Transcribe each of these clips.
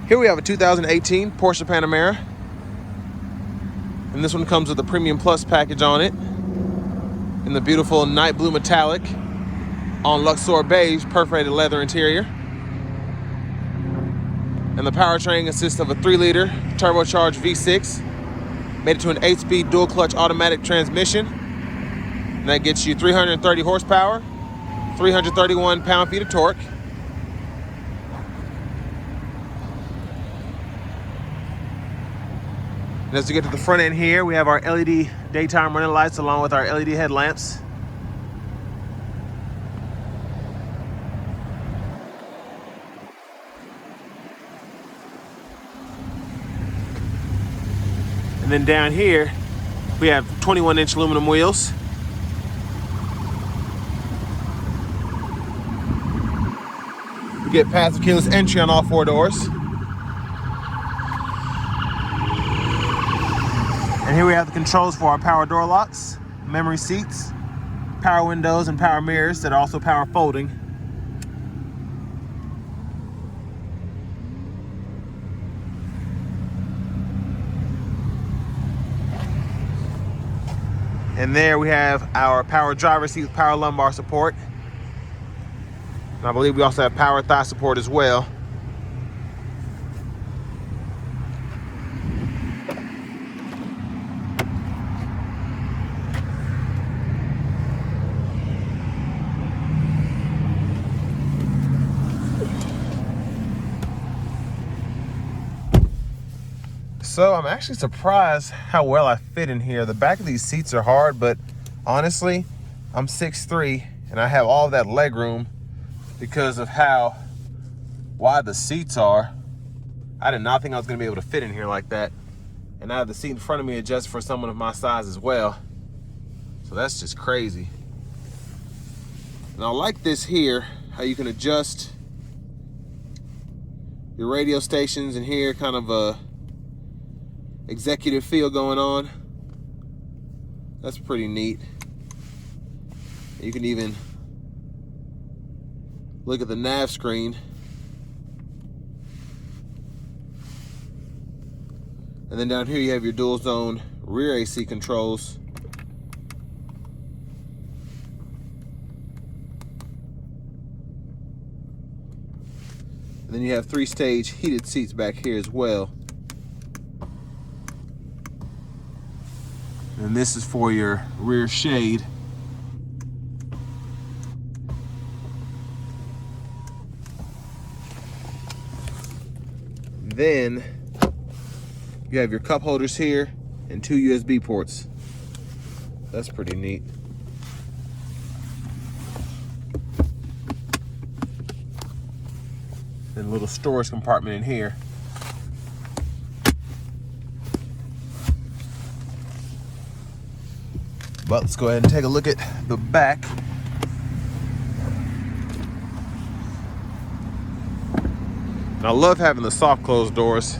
Here we have a 2018 Porsche Panamera. And this one comes with a Premium Plus package on it in the beautiful night blue metallic on luxor beige perforated leather interior. And the powertrain consists of a 3-liter turbocharged V6, made it to an 8-speed dual clutch automatic transmission. And that gets you 330 horsepower, 331 pound-feet of torque. And as we get to the front end here, we have our LED daytime running lights along with our LED headlamps. And then down here, we have 21-inch aluminum wheels. We get passive keyless entry on all 4 doors. And here we have the controls for our power door locks, memory seats, power windows, and power mirrors that are also power folding. And there we have our power driver seat with power lumbar support. And I believe we also have power thigh support as well. So I'm actually surprised how well I fit in here. The back of these seats are hard, but honestly, I'm 6'3", and I have all of that leg room because of how wide the seats are. I did not think I was gonna be able to fit in here like that. And I have the seat in front of me adjusted for someone of my size as well. So that's just crazy. And I like this here, how you can adjust your radio stations in here, kind of a executive feel going on. That's pretty neat. You can even look at the nav screen. And then down here you have your dual zone rear AC controls. And then you have 3-stage heated seats back here as well. And this is for your rear shade. Then you have your cup holders here and 2 USB ports. That's pretty neat. And a little storage compartment in here. But let's go ahead and take a look at the back. And I love having the soft closed doors.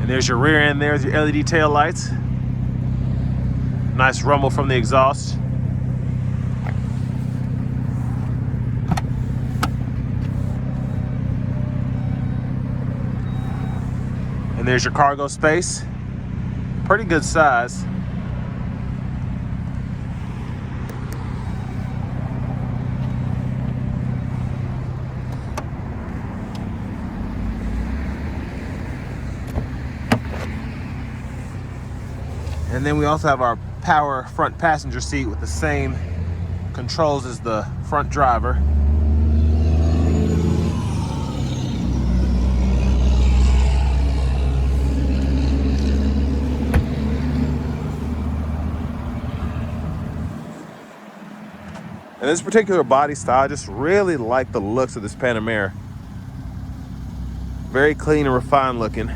And there's your rear end, there's your LED tail lights. Nice rumble from the exhaust. And there's your cargo space. Pretty good size. And then we also have our power front passenger seat with the same controls as the front driver. And this particular body style, I just really like the looks of this Panamera. Very clean and refined looking.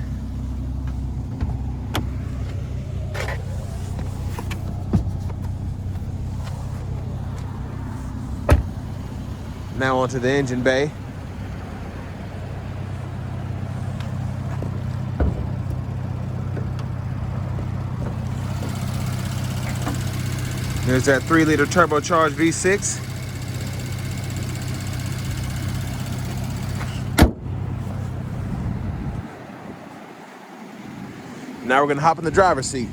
Now onto the engine bay. There's that 3-liter turbocharged V6. Now we're gonna hop in the driver's seat.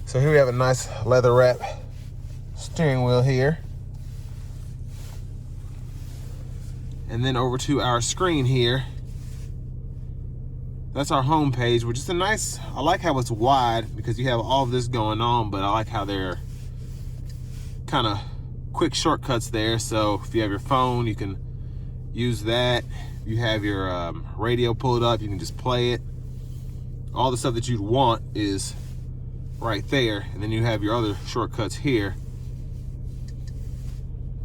So here we have a nice leather wrap steering wheel here. And then over to our screen here. That's our home page, which is a nice, I like how it's wide because you have all of this going on, but I like how they're kind of quick shortcuts there. So if you have your phone, you can use that. If you have your radio pulled up, you can just play it. All the stuff that you'd want is right there. And then you have your other shortcuts here.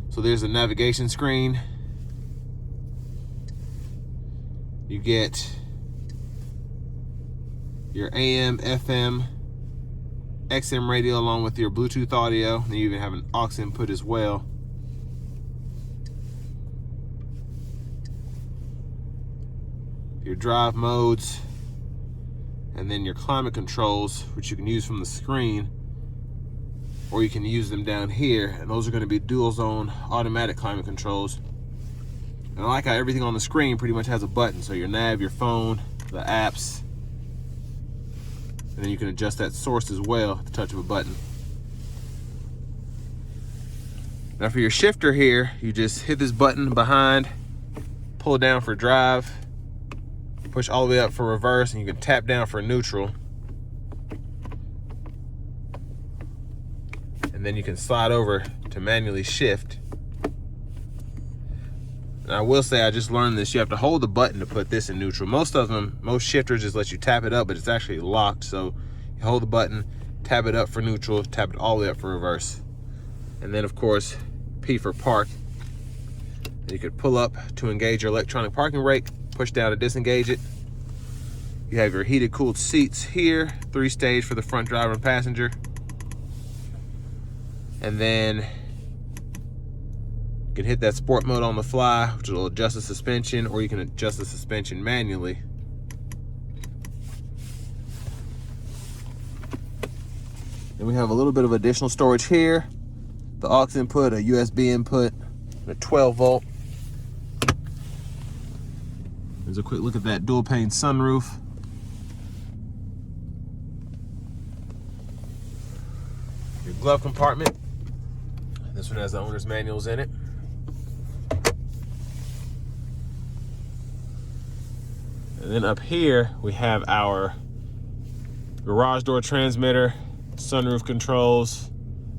So there's a navigation screen. You get your AM, FM, XM radio along with your Bluetooth audio. And you even have an aux input as well. Your drive modes, and then your climate controls, which you can use from the screen, or you can use them down here. And those are going to be dual zone automatic climate controls. And I like how everything on the screen pretty much has a button. So your nav, your phone, the apps, and then you can adjust that source as well at the touch of a button. Now for your shifter here, you just hit this button behind, pull it down for drive, push all the way up for reverse, and you can tap down for neutral. And then you can slide over to manually shift. And I will say, I just learned this, you have to hold the button to put this in neutral. Most shifters just let you tap it up, but it's actually locked. So you hold the button, tap it up for neutral, tap it all the way up for reverse. And then of course, P for park. And you could pull up to engage your electronic parking brake, push down to disengage it. You have your heated cooled seats here, 3-stage for the front driver and passenger. And then you can hit that sport mode on the fly, which will adjust the suspension, or you can adjust the suspension manually. Then we have a little bit of additional storage here. The aux input, a USB input, and a 12 volt. There's a quick look at that dual pane sunroof. Your glove compartment. This one has the owner's manuals in it. And then up here, we have our garage door transmitter, sunroof controls,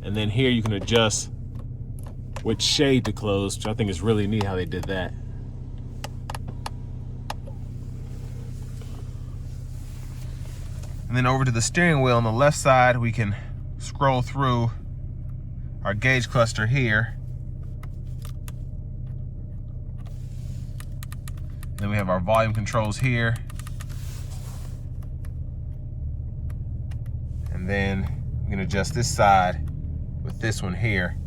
and then here you can adjust which shade to close, which I think is really neat how they did that. And then over to the steering wheel on the left side, we can scroll through our gauge cluster here. Then we have our volume controls here. And then we can adjust this side with this one here.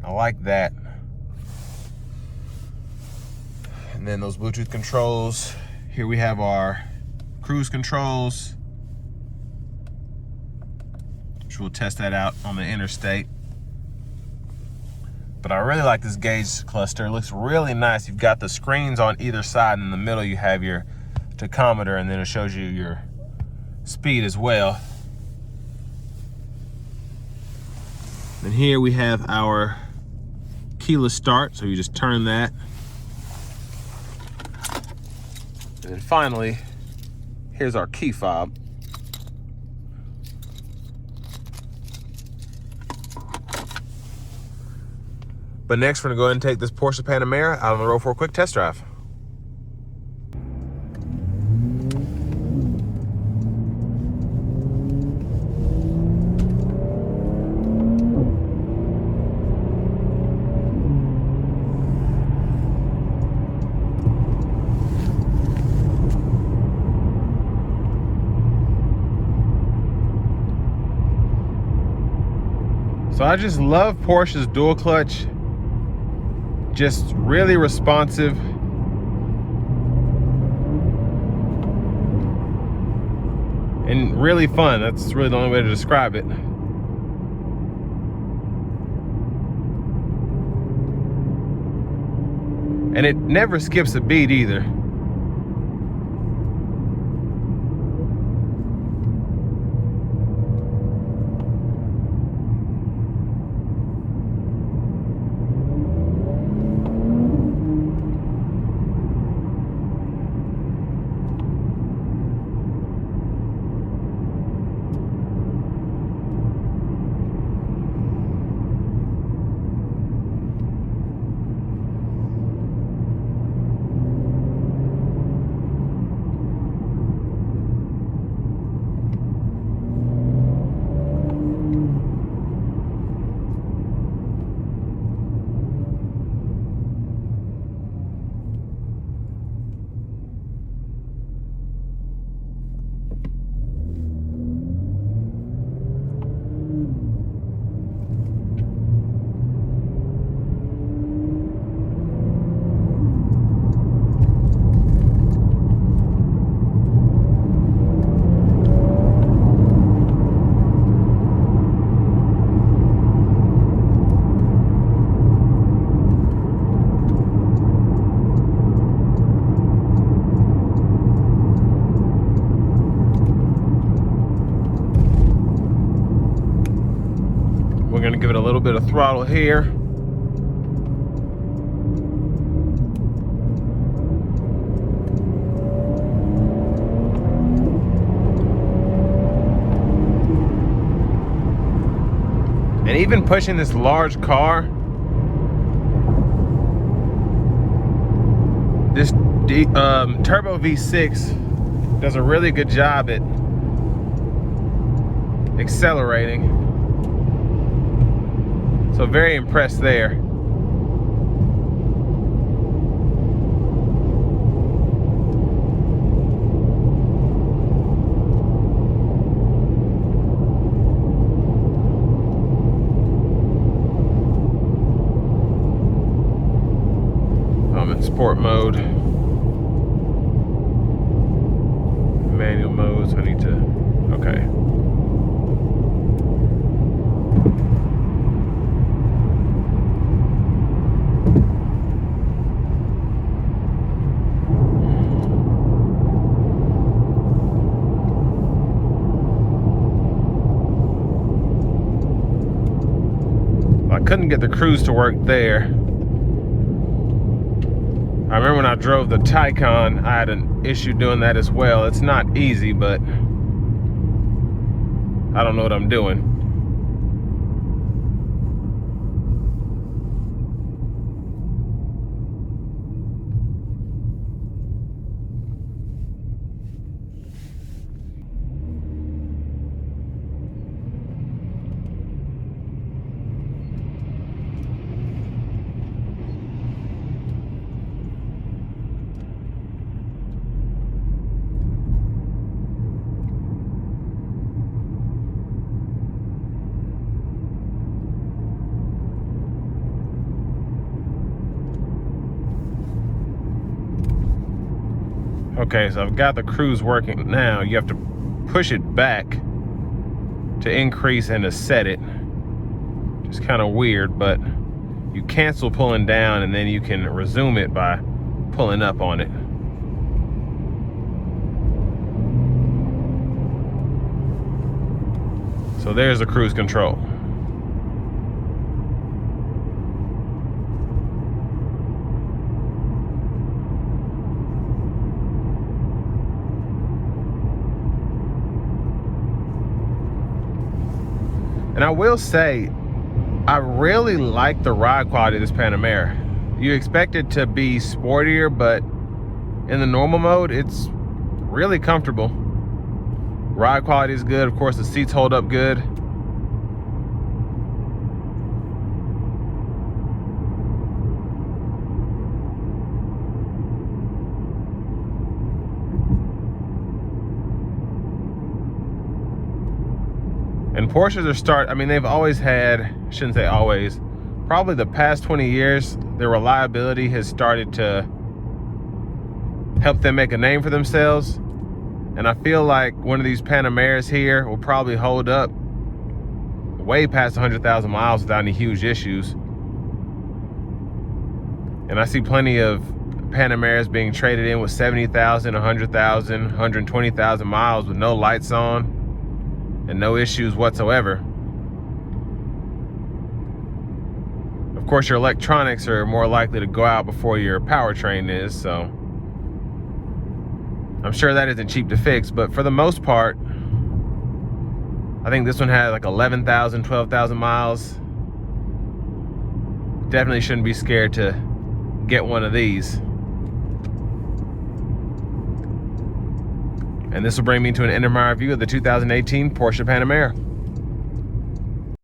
I like that. And then those Bluetooth controls. Here we have our cruise controls, which we'll test that out on the interstate. But I really like this gauge cluster. It looks really nice. You've got the screens on either side, and in the middle you have your tachometer, and then it shows you your speed as well. And here we have our keyless start, so you just turn that. And then finally, here's our key fob. But next, we're gonna go ahead and take this Porsche Panamera out on the road for a quick test drive. So I just love Porsche's dual clutch. Just really responsive. And really fun. That's really the only way to describe it. And it never skips a beat either. We're gonna give it a little bit of throttle here. And even pushing this large car, this turbo V6 does a really good job at accelerating. So very impressed there. I'm in sport mode. Manual mode, so I need to, okay. I couldn't get the cruise to work there. I remember when I drove the Taycan, I had an issue doing that as well. It's not easy, but I don't know what I'm doing. Okay, so I've got the cruise working now. You have to push it back to increase and to set it. It's kind of weird, but you cancel pulling down and then you can resume it by pulling up on it. So there's the cruise control. And I will say, I really like the ride quality of this Panamera. You expect it to be sportier, but in the normal mode, it's really comfortable. Ride quality is good. Of course, the seats hold up good. And Porsches are I mean, they've always had, shouldn't say always, probably the past 20 years, their reliability has started to help them make a name for themselves. And I feel like one of these Panameras here will probably hold up way past 100,000 miles without any huge issues. And And I see plenty of Panameras being traded in with 70,000, 100,000, 120,000 miles with no lights on and no issues whatsoever. Of course, your electronics are more likely to go out before your powertrain is, so I'm sure that isn't cheap to fix, but for the most part, I think this one had like 11,000, 12,000 miles. Definitely shouldn't be scared to get one of these. And this will bring me to an end of my review of the 2018 Porsche Panamera.